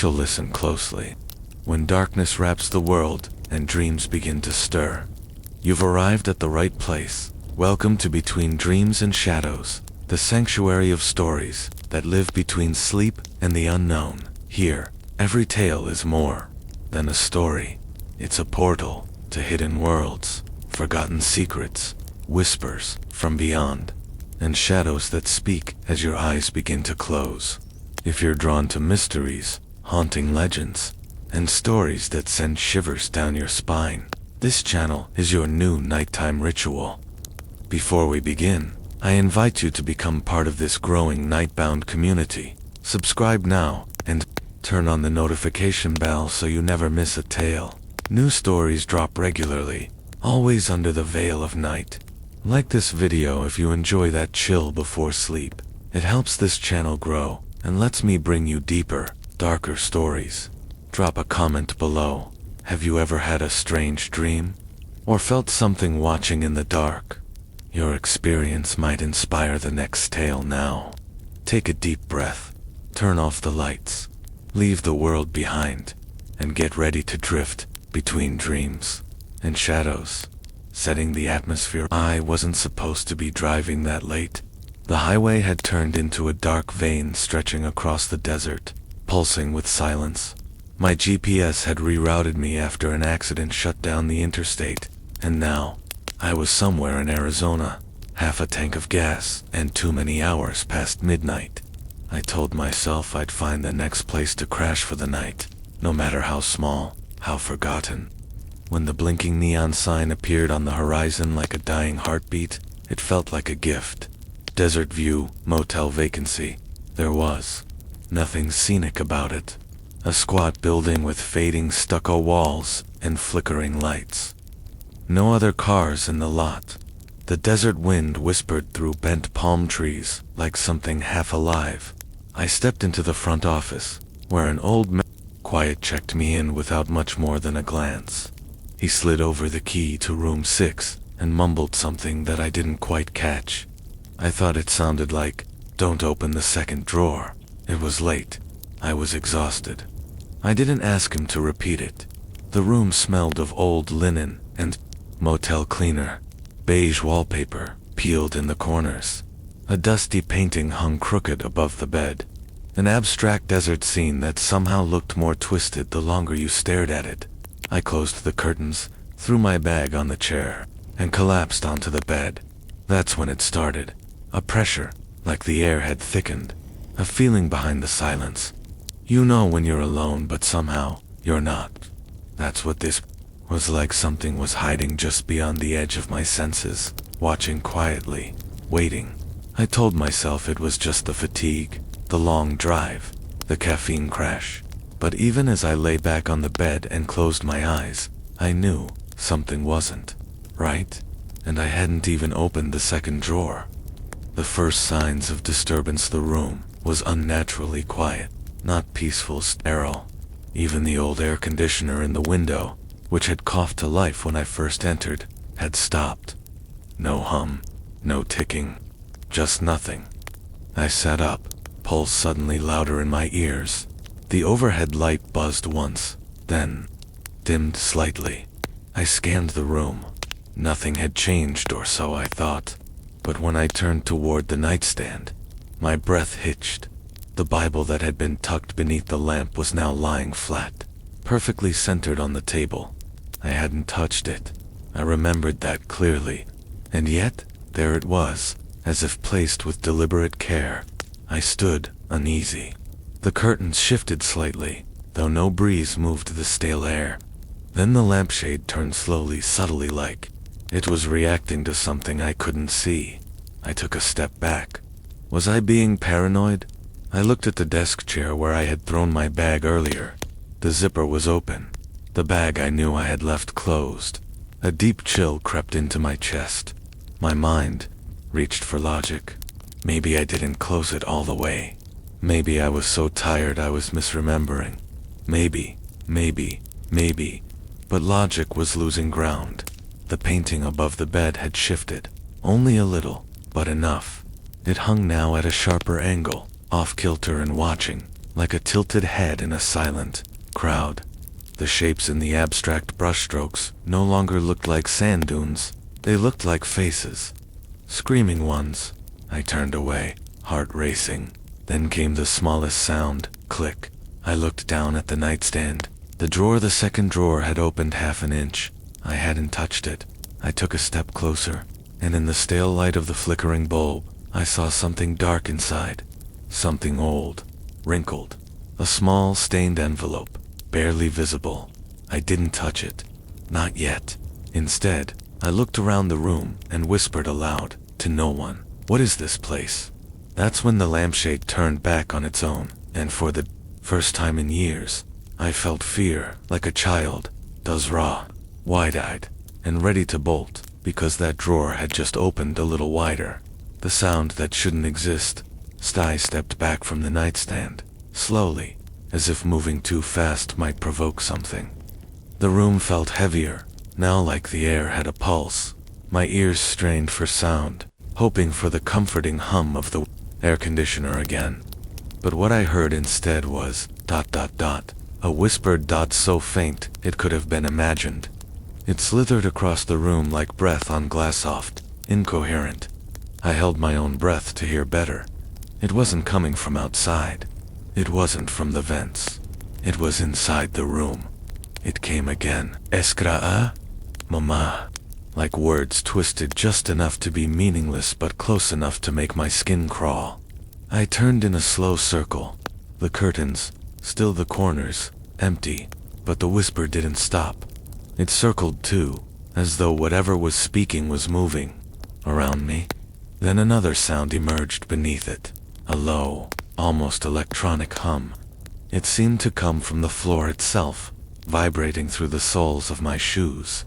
shall listen closely. When darkness wraps the world and dreams begin to stir, you've arrived at the right place. Welcome to Between Dreams and Shadows, the sanctuary of stories that live between sleep and the unknown. Here, every tale is more than a story. It's a portal to hidden worlds, forgotten secrets, whispers from beyond, and shadows that speak as your eyes begin to close. If you're drawn to mysteries, haunting legends, and stories that send shivers down your spine, this channel is your new nighttime ritual. Before we begin, I invite you to become part of this growing nightbound community. Subscribe now and turn on the notification bell so you never miss a tale. New stories drop regularly, always under the veil of night. Like this video if you enjoy that chill before sleep. It helps this channel grow and lets me bring you deeper, darker stories. Drop a comment below. Have you ever had a strange dream? Or felt something watching in the dark? Your experience might inspire the next tale now. Take a deep breath, turn off the lights, leave the world behind, and get ready to drift between dreams and shadows, setting the atmosphere. I wasn't supposed to be driving that late. The highway had turned into a dark vein stretching across the desert, pulsing with silence. My GPS had rerouted me after an accident shut down the interstate, and now I was somewhere in Arizona, half a tank of gas, and too many hours past midnight. I told myself I'd find the next place to crash for the night, no matter how small, how forgotten. When the blinking neon sign appeared on the horizon like a dying heartbeat, it felt like a gift. Desert view, motel vacancy. There was nothing scenic about it. A squat building with fading stucco walls and flickering lights. No other cars in the lot. The desert wind whispered through bent palm trees like something half alive. I stepped into the front office, where an old man quiet checked me in without much more than a glance. He slid over the key to room 6 and mumbled something that I didn't quite catch. I thought it sounded like, "Don't open the second drawer." It was late. I was exhausted. I didn't ask him to repeat it. The room smelled of old linen and motel cleaner. Beige wallpaper peeled in the corners. A dusty painting hung crooked above the bed. An abstract desert scene that somehow looked more twisted the longer you stared at it. I closed the curtains, threw my bag on the chair, and collapsed onto the bed. That's when it started. A pressure, like the air had thickened. A feeling behind the silence. You know when you're alone but somehow, you're not. That's what this was like. Something was hiding just beyond the edge of my senses, watching quietly, waiting. I told myself it was just the fatigue, the long drive, the caffeine crash. But even as I lay back on the bed and closed my eyes, I knew something wasn't right, and I hadn't even opened the second drawer. The first signs of disturbance. The room was unnaturally quiet, not peaceful, sterile. Even the old air conditioner in the window, which had coughed to life when I first entered, had stopped. No hum, no ticking, just nothing. I sat up, pulse suddenly louder in my ears. The overhead light buzzed once, then dimmed slightly. I scanned the room. Nothing had changed, or so I thought. But when I turned toward the nightstand, my breath hitched. The Bible that had been tucked beneath the lamp was now lying flat, perfectly centered on the table. I hadn't touched it. I remembered that clearly. And yet, there it was, as if placed with deliberate care. I stood, uneasy. The curtains shifted slightly, though no breeze moved the stale air. Then the lampshade turned slowly, subtly, like it was reacting to something I couldn't see. I took a step back. Was I being paranoid? I looked at the desk chair where I had thrown my bag earlier. The zipper was open. The bag I knew I had left closed. A deep chill crept into my chest. My mind reached for logic. Maybe I didn't close it all the way. Maybe I was so tired I was misremembering. Maybe. But logic was losing ground. The painting above the bed had shifted. Only a little, but enough. It hung now at a sharper angle, off-kilter and watching. like a tilted head in a silent crowd. The shapes in the abstract brushstrokes no longer looked like sand dunes, they looked like faces. Screaming ones. I turned away, heart racing. Then came the smallest sound, click. I looked down at the nightstand. The second drawer had opened half an inch. I hadn't touched it. I took a step closer, and in the stale light of the flickering bulb, I saw something dark inside. Something old, wrinkled. A small, stained envelope, barely visible. I didn't touch it. Not yet. Instead, I looked around the room and whispered aloud, to no one, "What is this place?" That's when the lampshade turned back on its own, and for the first time in years, I felt fear like a child does, raw, wide-eyed, and ready to bolt, because that drawer had just opened a little wider. The sound that shouldn't exist. Sty stepped back from the nightstand, slowly, as if moving too fast might provoke something. The room felt heavier, now like the air had a pulse. My ears strained for sound, hoping for the comforting hum of the air conditioner again. But what I heard instead was ... a whispered dot so faint it could have been imagined. It slithered across the room like breath on glass, soft, incoherent. I held my own breath to hear better. It wasn't coming from outside. It wasn't from the vents. It was inside the room. It came again. Escraa? Mama. Like words twisted just enough to be meaningless but close enough to make my skin crawl. I turned in a slow circle. The curtains, still the corners, empty, but the whisper didn't stop. It circled too, as though whatever was speaking was moving around me. Then another sound emerged beneath it, a low, almost electronic hum. It seemed to come from the floor itself, vibrating through the soles of my shoes.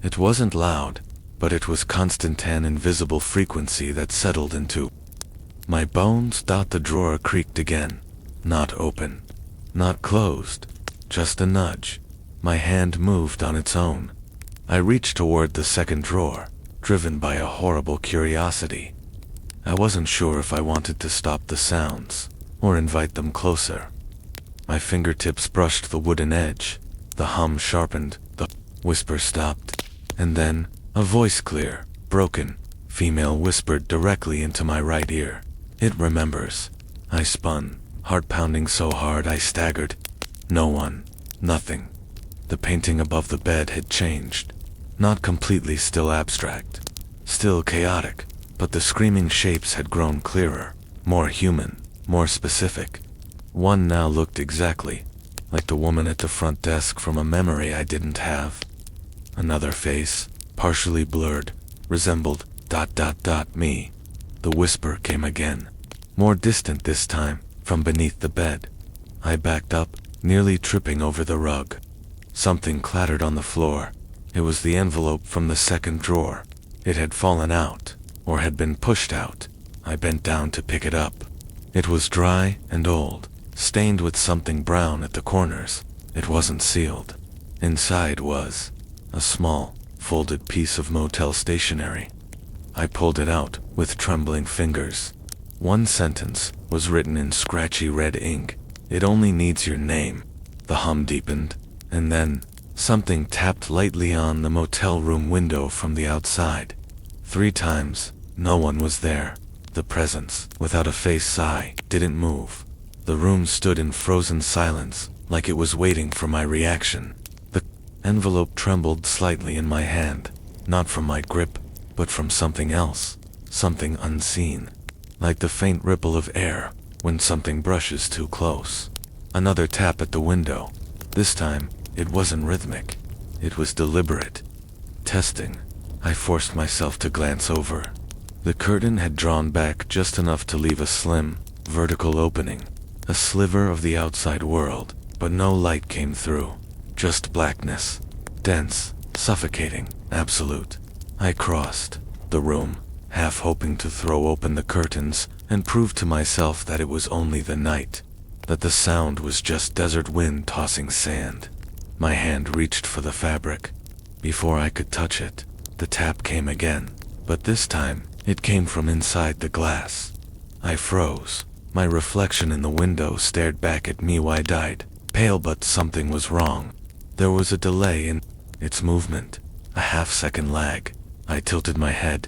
It wasn't loud, but it was constant, an invisible frequency that settled into my bones. The drawer creaked again. Not open, not closed, just a nudge. My hand moved on its own. I reached toward the second drawer, driven by a horrible curiosity. I wasn't sure if I wanted to stop the sounds, or invite them closer. My fingertips brushed the wooden edge. The hum sharpened, the whisper stopped, and then, a voice, clear, broken, female, whispered directly into my right ear. "It remembers." I spun, heart pounding so hard I staggered. No one, nothing. The painting above the bed had changed. Not completely, still abstract, still chaotic, but the screaming shapes had grown clearer, more human, more specific. One now looked exactly like the woman at the front desk from a memory I didn't have. Another face, partially blurred, resembled ... me. The whisper came again, more distant this time, from beneath the bed. I backed up, nearly tripping over the rug. Something clattered on the floor. It was the envelope from the second drawer. It had fallen out, or had been pushed out. I bent down to pick it up. It was dry and old, stained with something brown at the corners. It wasn't sealed. Inside was a small, folded piece of motel stationery. I pulled it out with trembling fingers. One sentence was written in scratchy red ink. "It only needs your name." The hum deepened, and then something tapped lightly on the motel room window from the outside. 3 times. No one was there. The presence, without a face, sigh, didn't move. The room stood in frozen silence, like it was waiting for my reaction. The envelope trembled slightly in my hand, not from my grip, but from something else, something unseen, like the faint ripple of air when something brushes too close. Another tap at the window. This time, it wasn't rhythmic. It was deliberate. Testing. I forced myself to glance over. The curtain had drawn back just enough to leave a slim, vertical opening, a sliver of the outside world, but no light came through. Just blackness. Dense, suffocating, absolute. I crossed the room, half hoping to throw open the curtains and prove to myself that it was only the night, that the sound was just desert wind tossing sand. My hand reached for the fabric. Before I could touch it, the tap came again, but this time, it came from inside the glass. I froze. My reflection in the window stared back at me wide-eyed, pale, but something was wrong. There was a delay in its movement, a half-second lag. I tilted my head.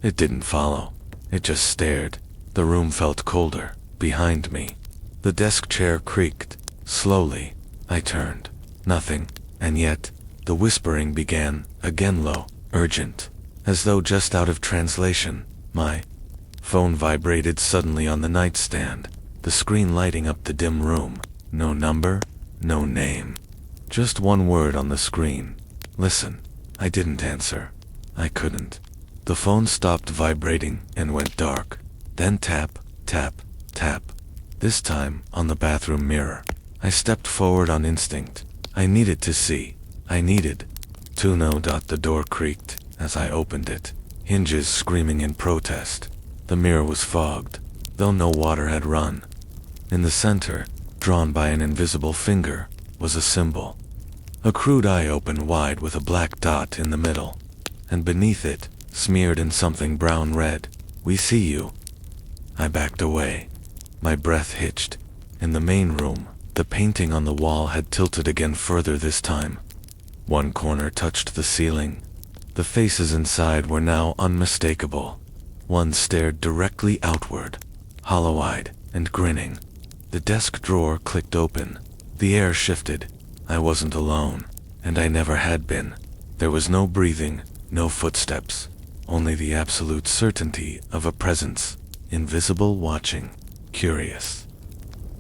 It didn't follow. It just stared. The room felt colder. Behind me, the desk chair creaked. Slowly, I turned. Nothing. And yet, the whispering began, again low, urgent, as though just out of translation. My phone vibrated suddenly on the nightstand, the screen lighting up the dim room. No number, no name. Just one word on the screen. Listen. I didn't answer. I couldn't. The phone stopped vibrating and went dark. Then tap, tap, tap. This time, on the bathroom mirror. I stepped forward on instinct. I needed to see. I needed to know. The door creaked as I opened it, hinges screaming in protest. The mirror was fogged, though no water had run. In the center, drawn by an invisible finger, was a symbol. A crude eye open wide with a black dot in the middle. And beneath it, smeared in something brown-red, "We see you." I backed away. My breath hitched. In the main room, the painting on the wall had tilted again further this time. One corner touched the ceiling. The faces inside were now unmistakable. One stared directly outward, hollow-eyed and grinning. The desk drawer clicked open. The air shifted. I wasn't alone, and I never had been. There was no breathing, no footsteps, only the absolute certainty of a presence, invisible, watching, curious.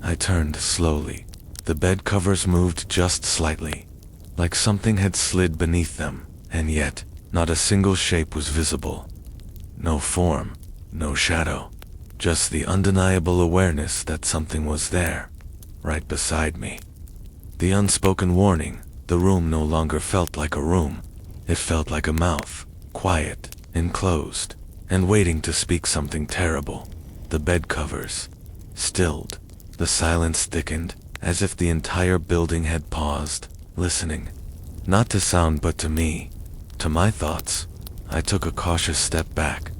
I turned slowly. The bed covers moved just slightly, like something had slid beneath them, and yet, not a single shape was visible. No form, no shadow, just the undeniable awareness that something was there, right beside me. The unspoken warning. The room no longer felt like a room. It felt like a mouth, quiet, enclosed, and waiting to speak something terrible. The bed covers stilled. The silence thickened, as if the entire building had paused, listening. Not to sound, but to me, to my thoughts. I took a cautious step back.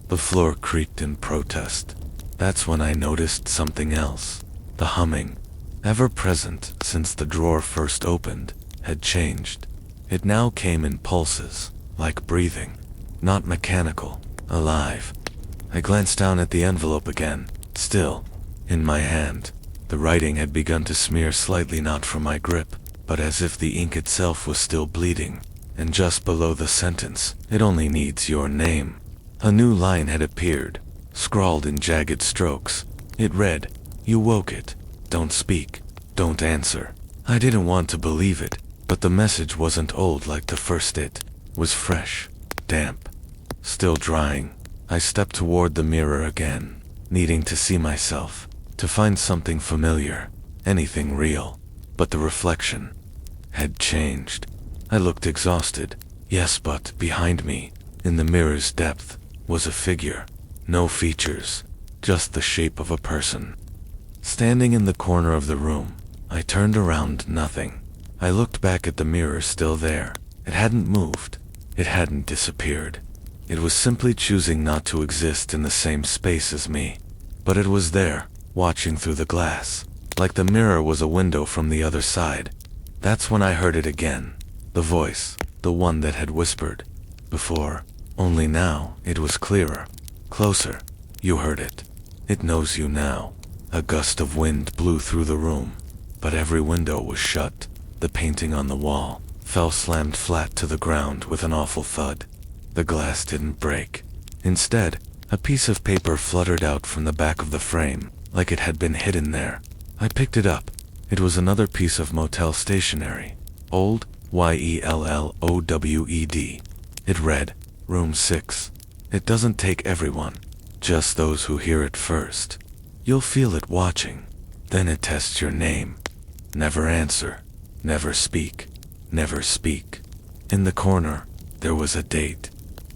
The floor creaked in protest. That's when I noticed something else. The humming, ever present since the drawer first opened, had changed. It now came in pulses, like breathing, not mechanical, alive. I glanced down at the envelope again, still in my hand. The writing had begun to smear slightly, not from my grip, but as if the ink itself was still bleeding. And just below the sentence, "It only needs your name," a new line had appeared, scrawled in jagged strokes. It read, "You woke it. Don't speak. Don't answer." I didn't want to believe it, but the message wasn't old like the first. It was fresh, damp, still drying. I stepped toward the mirror again, needing to see myself, to find something familiar, anything real. But the reflection had changed. I looked exhausted. Yes, but behind me, in the mirror's depth, was a figure. No features, just the shape of a person. Standing in the corner of the room, I turned around. Nothing. I looked back at the mirror, still there. It hadn't moved. It hadn't disappeared. It was simply choosing not to exist in the same space as me. But it was there, watching through the glass, like the mirror was a window from the other side. That's when I heard it again. The voice, the one that had whispered before, only now it was clearer, closer. "You heard it. It knows you now." A gust of wind blew through the room, but every window was shut. The painting on the wall fell slammed flat to the ground with an awful thud. The glass didn't break. Instead, a piece of paper fluttered out from the back of the frame, like it had been hidden there. I picked it up. It was another piece of Motel stationery. Old, YELLOWED. It read, "Room 6. It doesn't take everyone, just those who hear it first. You'll feel it watching. Then it tests your name. Never answer. Never speak. Never speak." In the corner, there was a date.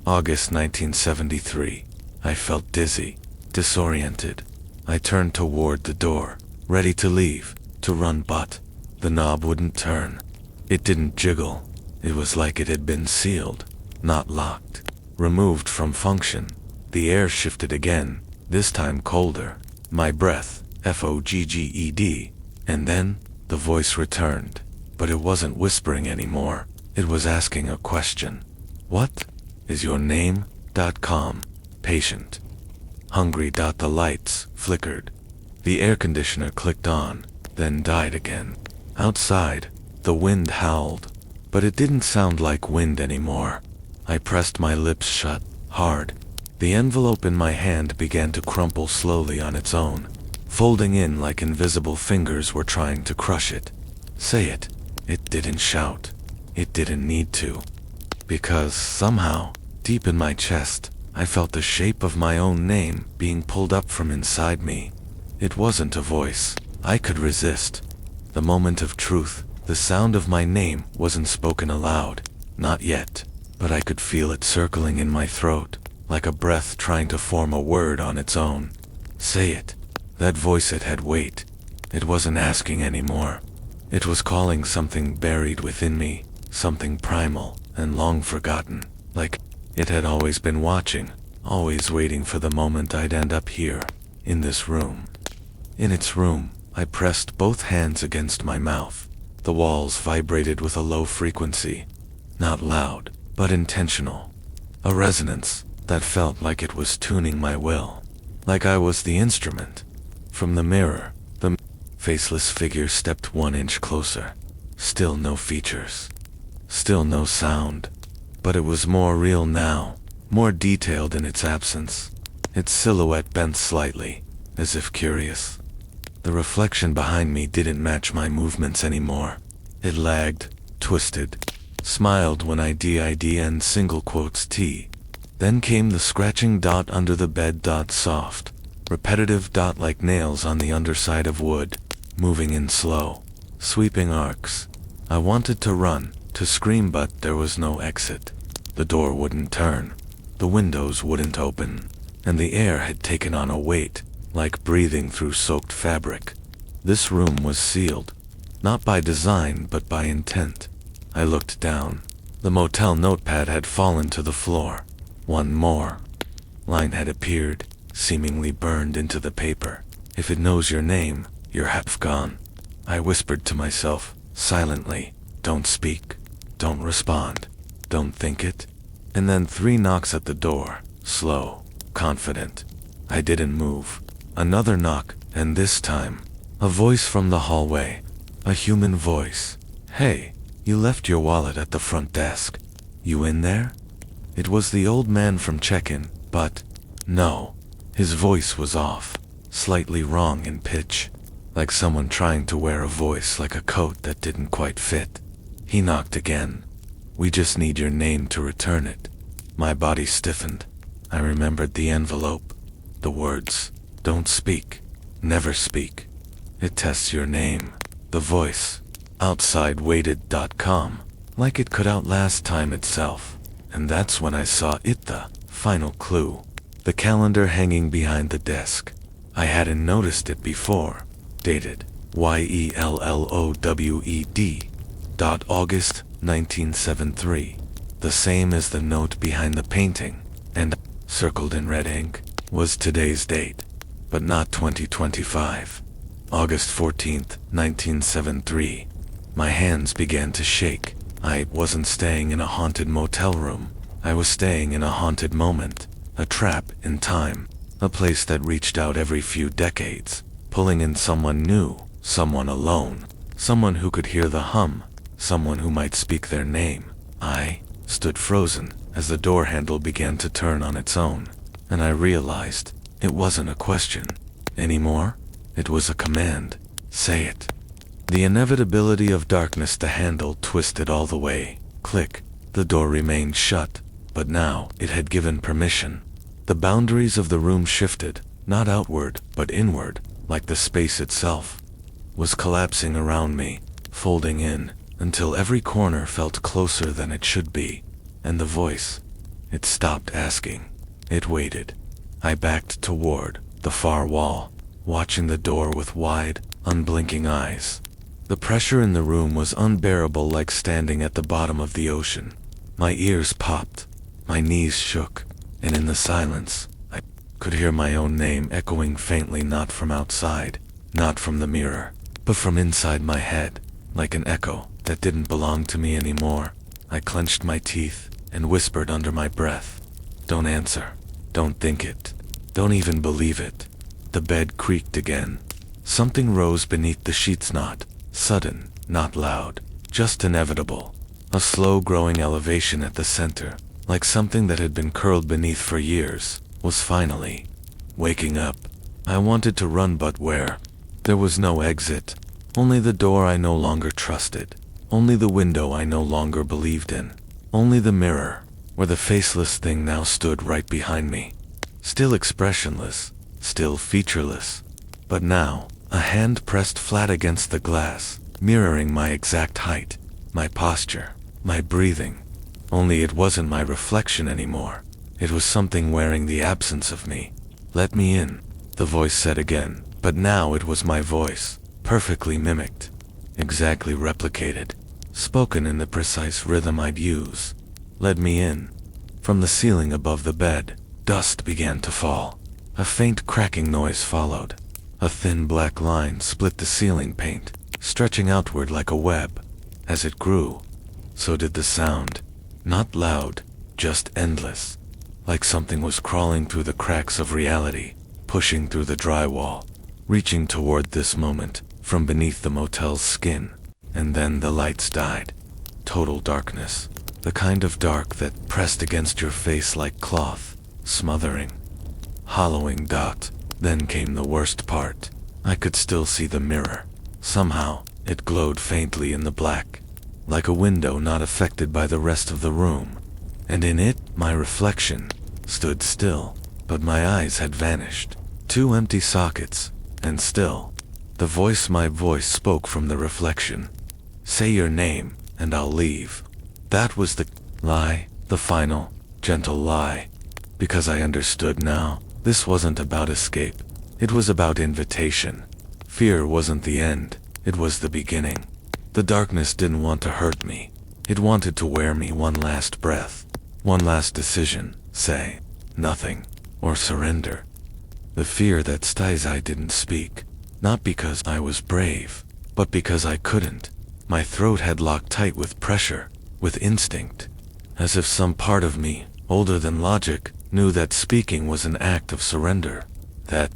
August 1973. I felt dizzy, disoriented. I turned toward the door, ready to leave, to run, but the knob wouldn't turn. It didn't jiggle. It was like it had been sealed, not locked, removed from function. The air shifted again, this time colder. my breath, Fogged, and then the voice returned. But it wasn't whispering anymore. It was asking a question. What is your name? Calm, patient, hungry. The lights flickered. The air conditioner clicked on, then died again. Outside, the wind howled, but it didn't sound like wind anymore. I pressed my lips shut, hard. The envelope in my hand began to crumple slowly on its own, folding in like invisible fingers were trying to crush it. Say it. It didn't shout. It didn't need to. Because somehow, deep in my chest, I felt the shape of my own name being pulled up from inside me. It wasn't a voice I could resist. The moment of truth, the sound of my name wasn't spoken aloud. Not yet. But I could feel it circling in my throat, like a breath trying to form a word on its own. Say it. That voice, it had weight. It wasn't asking anymore. It was calling something buried within me, something primal and long forgotten, like it had always been watching, always waiting for the moment I'd end up here, in this room. In its room, I pressed both hands against my mouth. The walls vibrated with a low frequency, not loud, but intentional. A resonance that felt like it was tuning my will, like I was the instrument. From the mirror, the faceless figure stepped 1 inch closer. Still no features. Still no sound. But it was more real now, more detailed in its absence. Its silhouette bent slightly, as if curious. The reflection behind me didn't match my movements anymore. It lagged, twisted, smiled when I did and single quotes T. Then came the scratching dot under the bed. Soft, repetitive dot like nails on the underside of wood, moving in slow, sweeping arcs. I wanted to run, to scream, but there was no exit. The door wouldn't turn, the windows wouldn't open, and the air had taken on a weight, like breathing through soaked fabric. This room was sealed, not by design but by intent. I looked down. The motel notepad had fallen to the floor. One more line had appeared, seemingly burned into the paper. If it knows your name, you're half gone. I whispered to myself, silently, don't speak, don't respond, don't think it. And then 3 knocks at the door, slow, confident. I didn't move. Another knock, and this time, a voice from the hallway. A human voice. Hey, you left your wallet at the front desk. You in there? It was the old man from check-in, but no. His voice was off, slightly wrong in pitch, like someone trying to wear a voice like a coat that didn't quite fit. He knocked again. We just need your name to return it. My body stiffened. I remembered the envelope, the words, don't speak, never speak. It tests your name. The voice, outside waited. Calm, like it could outlast time itself. And that's when I saw it, the final clue. The calendar hanging behind the desk. I hadn't noticed it before. Dated, YELLOWED. August 1973. The same as the note behind the painting, and, circled in red ink, was today's date. But not 2025. August 14th, 1973. My hands began to shake. I wasn't staying in a haunted motel room. I was staying in a haunted moment, a trap in time, a place that reached out every few decades, pulling in someone new, someone alone, someone who could hear the hum, someone who might speak their name. I stood frozen as the door handle began to turn on its own, and I realized it wasn't a question anymore. It was a command. Say it. The inevitability of darkness. The handle twisted all the way. Click. The door remained shut, but now it had given permission. The boundaries of the room shifted, not outward, but inward, like the space itself was collapsing around me, folding in, until every corner felt closer than it should be. And the voice, it stopped asking. It waited. I backed toward the far wall, watching the door with wide, unblinking eyes. The pressure in the room was unbearable, like standing at the bottom of the ocean. My ears popped, my knees shook, and in the silence, I Could hear my own name echoing faintly, not from outside, not from the mirror, but from inside my head, like an echo that didn't belong to me anymore. I clenched my teeth and whispered under my breath, "Don't answer. Don't think it. Don't even believe it." The bed creaked again. Something rose beneath the sheets, not sudden, not loud, just inevitable. A slow-growing elevation at the center, like something that had been curled beneath for years, was finally waking up. I wanted to run, but where? There was no exit. Only the door I no longer trusted. Only the window I no longer believed in. Only the mirror, where the faceless thing now stood right behind me. Still expressionless, still featureless. But now, a hand pressed flat against the glass, mirroring my exact height, my posture, my breathing. Only it wasn't my reflection anymore. It was something wearing the absence of me. "Let me in," the voice said again, but now it was my voice, perfectly mimicked, exactly replicated, spoken in the precise rhythm I'd use. "Let me in." From the ceiling above the bed, dust began to fall. A faint cracking noise followed. A thin black line split the ceiling paint, stretching outward like a web. As it grew, so did the sound. Not loud, just endless. Like something was crawling through the cracks of reality, pushing through the drywall, reaching toward this moment from beneath the motel's skin. And then the lights died. Total darkness. The kind of dark that pressed against your face like cloth, smothering, hollowing. Then came the worst part. I could still see the mirror. Somehow, it glowed faintly in the black, like a window not affected by the rest of the room. And in it, my reflection stood still, but my eyes had vanished. 2 empty sockets, and still, my voice spoke from the reflection. "Say your name, and I'll leave." That was the lie, the final, gentle lie. Because I understood now, this wasn't about escape. It was about invitation. Fear wasn't the end, it was the beginning. The darkness didn't want to hurt me. It wanted to wear me one last breath, one last decision, say nothing, or surrender. The fear that stays. I didn't speak, not because I was brave, but because I couldn't. My throat had locked tight with pressure, with instinct, as if some part of me, older than logic, knew that speaking was an act of surrender, that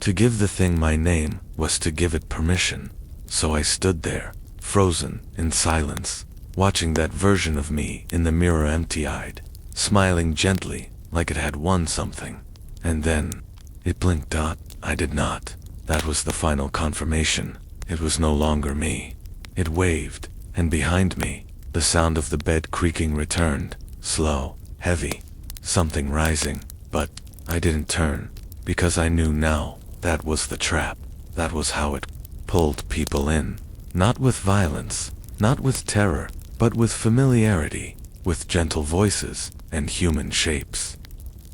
to give the thing my name was to give it permission. So I stood there, frozen in silence, watching that version of me in the mirror, empty-eyed, smiling gently like it had won something. And then it blinked. I did not. That was the final confirmation. It was no longer me. It waved, and behind me, the sound of the bed creaking returned, slow, heavy, something rising. But I didn't turn, because I knew now that was the trap. That was how it pulled people in. Not with violence, not with terror, but with familiarity, with gentle voices and human shapes.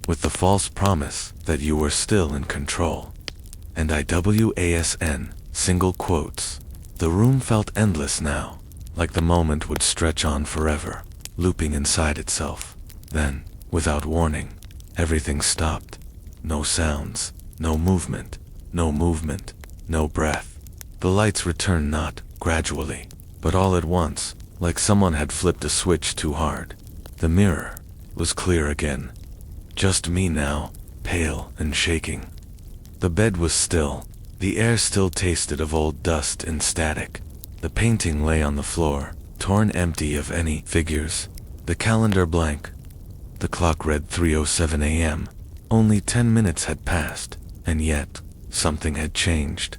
With the false promise that you were still in control. And IWASN, single quotes. The room felt endless now, like the moment would stretch on forever, looping inside itself. Then, without warning, everything stopped. No sounds, no movement, no breath. The lights returned, not gradually, but all at once, like someone had flipped a switch too hard. The mirror was clear again. Just me now, pale and shaking. The bed was still. The air still tasted of old dust and static. The painting lay on the floor, torn empty of any figures. The calendar blank. The clock read 3:07 a.m. Only 10 minutes had passed, and yet, something had changed.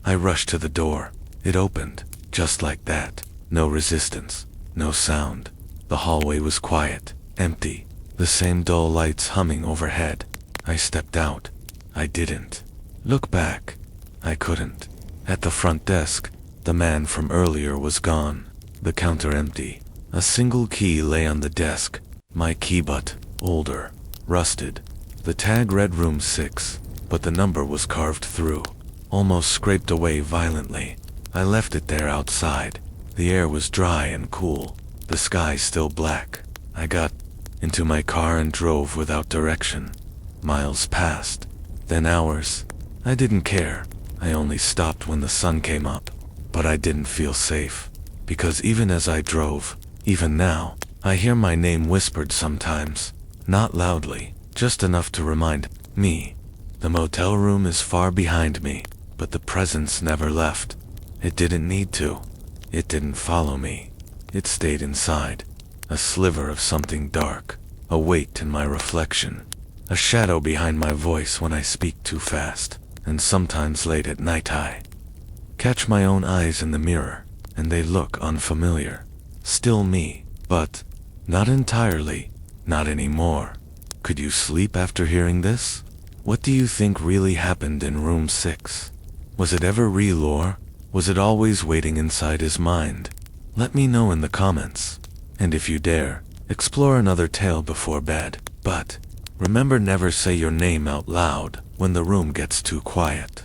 I rushed to the door. It opened, just like that. No resistance, no sound. The hallway was quiet, empty, the same dull lights humming overhead. I stepped out. I didn't look back. I couldn't. At the front desk, the man from earlier was gone. The counter empty. A single key lay on the desk. My key, but older, rusted. The tag read room 6, but the number was carved through, almost scraped away violently. I left it there outside. The air was dry and cool, the sky still black. I got into my car and drove without direction. Miles passed, then hours. I didn't care. I only stopped when the sun came up. But I didn't feel safe. Because even as I drove, even now, I hear my name whispered sometimes. Not loudly, just enough to remind me. The motel room is far behind me, but the presence never left. It didn't need to. It didn't follow me. It stayed inside. A sliver of something dark. A weight in my reflection. A shadow behind my voice when I speak too fast. And sometimes late at night I catch my own eyes in the mirror, and they look unfamiliar. Still me, but not entirely, not anymore. Could you sleep after hearing this? What do you think really happened in room 6? Was it ever real, or was it always waiting inside his mind? Let me know in the comments. And if you dare, explore another tale before bed. But remember, never say your name out loud when the room gets too quiet.